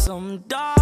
some diet.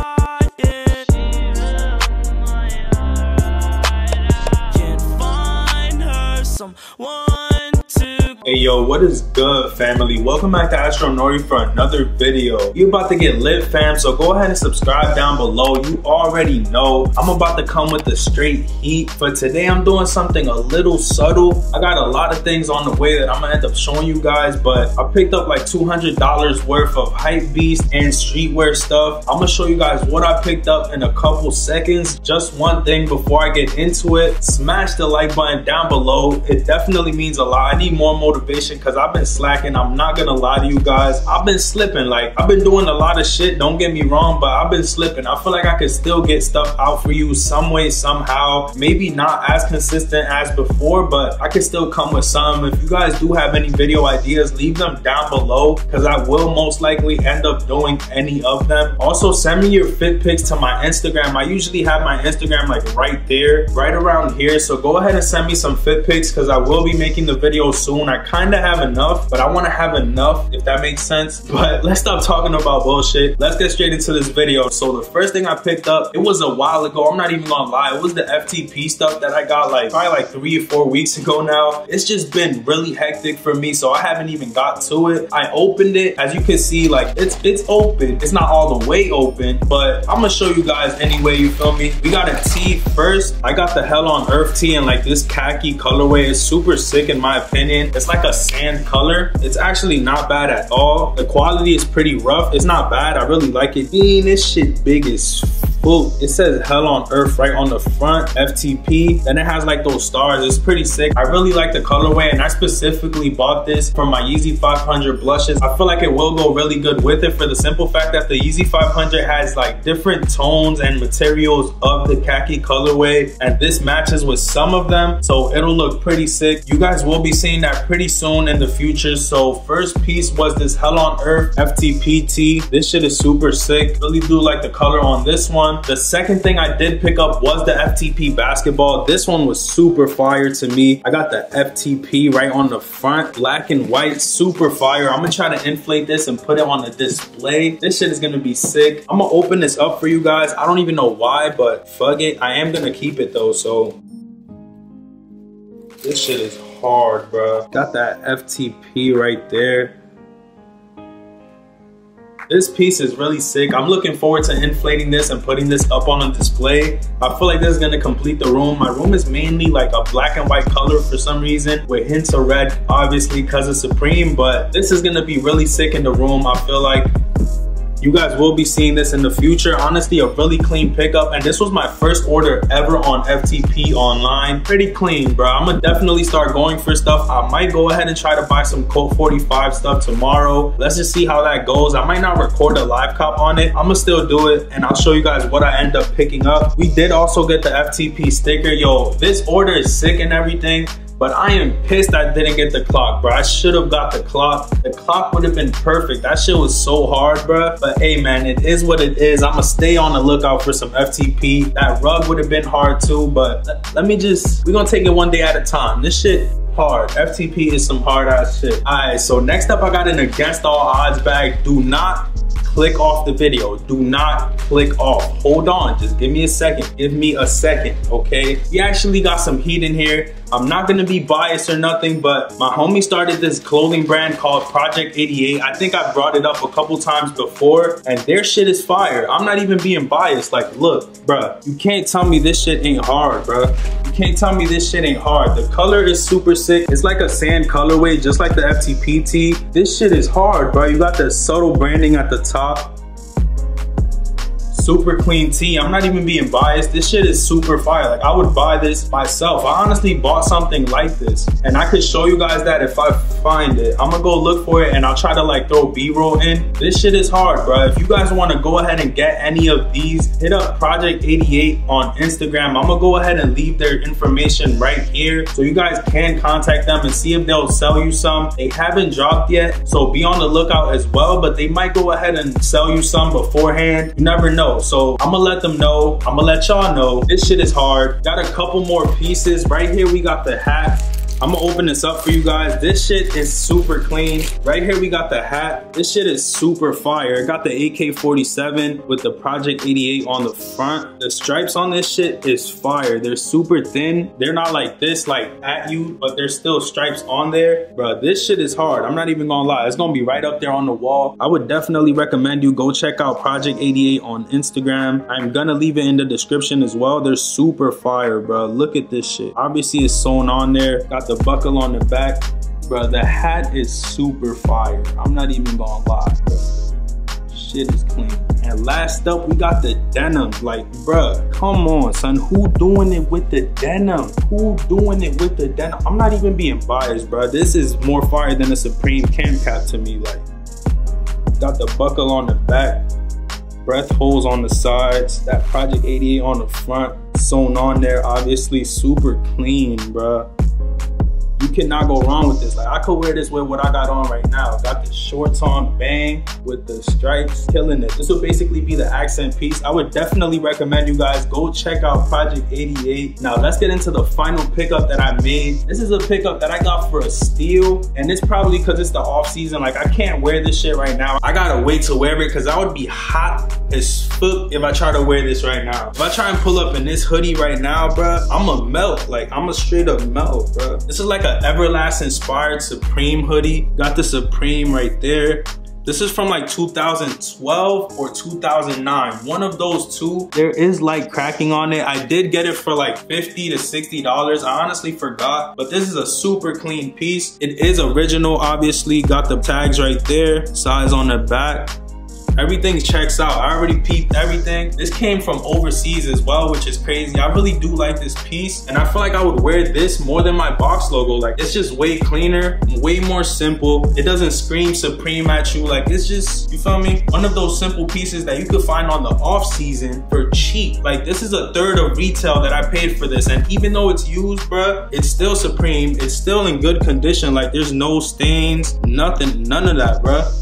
Can't find her someone to. Hey yo, what is good, family? Welcome back to Astro Nori for another video. You about to get lit, fam, so go ahead and subscribe down below. You already know I'm about to come with the straight heat. For today, I'm doing something a little subtle. I got a lot of things on the way that I'm gonna end up showing you guys, but I picked up like $200 worth of Hypebeast and Streetwear stuff. I'm gonna show you guys what I picked up in a couple seconds. Just one thing before I get into it, smash the like button down below. It definitely means a lot. I need more motivation because I've been slacking. I'm not gonna lie to you guys. I've been slipping. Like, I've been doing a lot of shit, don't get me wrong, but I've been slipping. I feel like I could still get stuff out for you some way, somehow. Maybe not as consistent as before, but I can still come with some. If you guys do have any video ideas, leave them down below because I will most likely end up doing any of them. Also, send me your fit pics to my Instagram. I usually have my Instagram like right there, right around here. So go ahead and send me some fit pics because I will be making the video soon. I kind of have enough, but I want to have enough, if that makes sense. But let's stop talking about bullshit. Let's get straight into this video. So the first thing I picked up, it was a while ago. I'm not even gonna lie. It was the FTP stuff that I got like probably like 3 or 4 weeks ago now. It's just been really hectic for me, so I haven't even got to it. I opened it. As you can see, like it's open. It's not all the way open, but I'm gonna show you guys anyway, you feel me? We got a tee first. I got the Hell on Earth tee in like this khaki colorway. It's super sick in my opinion. It's like a sand color. It's actually not bad at all. The quality is pretty rough. It's not bad. I really like it. Dang, this shit big as fuck. It says Hell on Earth right on the front, FTP. Then it has like those stars. It's pretty sick. I really like the colorway, and I specifically bought this from my Yeezy 500 blushes. I feel like it will go really good with it for the simple fact that the Yeezy 500 has like different tones and materials of the khaki colorway, and this matches with some of them, so it'll look pretty sick. You guys will be seeing that pretty soon in the future. So first piece was this Hell on Earth FTP tee. This shit is super sick. Really do like the color on this one. The second thing I did pick up was the FTP basketball. This one was super fire to me. I got the FTP right on the front, black and white, super fire. I'm gonna try to inflate this and put it on the display. This shit is gonna be sick. I'm gonna open this up for you guys. I don't even know why, but fuck it. I am gonna keep it though, so. This shit is hard, bro. Got that FTP right there. This piece is really sick. I'm looking forward to inflating this and putting this up on a display. I feel like this is gonna complete the room. My room is mainly like a black and white color for some reason, with hints of red, obviously because of Supreme, but this is gonna be really sick in the room. I feel like you guys will be seeing this in the future. Honestly, a really clean pickup, and this was my first order ever on FTP online. Pretty clean, bro. I'm gonna definitely start going for stuff. I might go ahead and try to buy some Code 45 stuff tomorrow. Let's just see how that goes. I might not record a live cop on it. I'm gonna still do it, and I'll show you guys what I end up picking up. We did also get the FTP sticker. Yo, this order is sick and everything, but I am pissed I didn't get the clock, bro. I should have got the clock. The clock would have been perfect. That shit was so hard, bro. But hey, man, it is what it is. I'm gonna stay on the lookout for some FTP. That rug would have been hard too, but let me just, we're gonna take it one day at a time. This shit hard. FTP is some hard ass shit. All right, so next up I got an Against All Odds bag. Do not click off the video. Do not click off. Hold on, just give me a second. Give me a second, okay? We actually got some heat in here. I'm not gonna be biased or nothing, but my homie started this clothing brand called Project 88. I think I brought it up a couple times before, and their shit is fire. I'm not even being biased. Like, look, bruh, you can't tell me this shit ain't hard, bruh. You can't tell me this shit ain't hard. The color is super sick. It's like a sand colorway, just like the FTP tee. This shit is hard, bro. You got the subtle branding at the top. Super clean tee. I'm not even being biased. This shit is super fire. Like, I would buy this myself. I honestly bought something like this, and I could show you guys that if I find it. I'm gonna go look for it, and I'll try to like throw B-roll in. This shit is hard, bro. If you guys want to go ahead and get any of these, hit up Project 88 on Instagram. I'm gonna go ahead and leave their information right here so you guys can contact them and see if they'll sell you some. They haven't dropped yet, so be on the lookout as well, but they might go ahead and sell you some beforehand. You never know. So I'm gonna let them know. I'm gonna let y'all know. This shit is hard. Got a couple more pieces. Right here we got the hat. I'm gonna open this up for you guys. This shit is super clean. Right here we got the hat. This shit is super fire. It got the AK-47 with the Project 88 on the front. The stripes on this shit is fire. They're super thin. They're not like this, like at you, but there's still stripes on there. Bro, this shit is hard. I'm not even gonna lie. It's gonna be right up there on the wall. I would definitely recommend you go check out Project 88 on Instagram. I'm gonna leave it in the description as well. They're super fire, bro. Look at this shit. Obviously it's sewn on there. Got the buckle on the back. Bro, the hat is super fire. I'm not even gonna lie, bro. Shit is clean. And last up, we got the denim. Like, bruh, come on, son. Who doing it with the denim? Who doing it with the denim? I'm not even being biased, bro. This is more fire than a Supreme camp cap to me. Like, got the buckle on the back, breath holes on the sides, that Project 88 on the front, sewn on there, obviously super clean, bruh. You cannot go wrong with this. Like, I could wear this with what I got on right now. Got the shorts on, bang, with the stripes, killing it. This will basically be the accent piece. I would definitely recommend you guys go check out Project 88. Now, let's get into the final pickup that I made. This is a pickup that I got for a steal, and it's probably because it's the off season. Like, I can't wear this shit right now. I gotta wait to wear it because I would be hot as fuck if I try to wear this right now. If I try and pull up in this hoodie right now, bruh, I'ma melt. Like, I'ma straight up melt, bruh. This is like a Everlast inspired Supreme hoodie. Got the Supreme right there. This is from like 2012 or 2009. One of those two. There is light cracking on it. I did get it for like $50 to $60. I honestly forgot, but this is a super clean piece. It is original, obviously. Got the tags right there. Size on the back. Everything checks out. I already peeped everything. This came from overseas as well, which is crazy. I really do like this piece, and I feel like I would wear this more than my box logo. Like, it's just way cleaner, way more simple. It doesn't scream Supreme at you. Like, it's just, you feel me? One of those simple pieces that you could find on the off season for cheap. Like, this is a third of retail that I paid for this, and even though it's used, bruh, it's still Supreme. It's still in good condition. Like, there's no stains, nothing, none of that, bruh.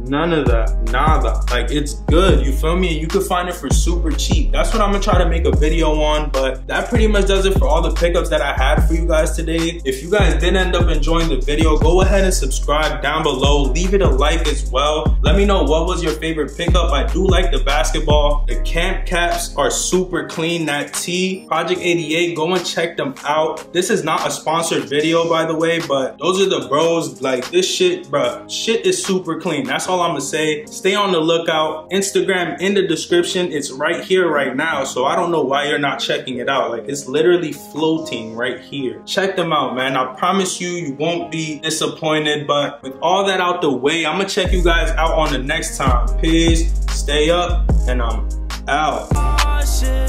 None of that, nada. Like, it's good, you feel me? And you can find it for super cheap. That's what I'm gonna try to make a video on, but that pretty much does it for all the pickups that I had for you guys today. If you guys did end up enjoying the video, go ahead and subscribe down below. Leave it a like as well. Let me know what was your favorite pickup. I do like the basketball. The camp caps are super clean. That tee, Project 88, go and check them out. This is not a sponsored video, by the way, but those are the bros. Like, this shit, bruh, shit is super clean. That's all I'm gonna say. Stay on the lookout. Instagram in the description. It's right here right now, so I don't know why you're not checking it out. Like, it's literally floating right here. Check them out, man. I promise you, you won't be disappointed. But with all that out the way, I'm gonna check you guys out on the next time. Peace, stay up, and I'm out.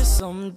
Someone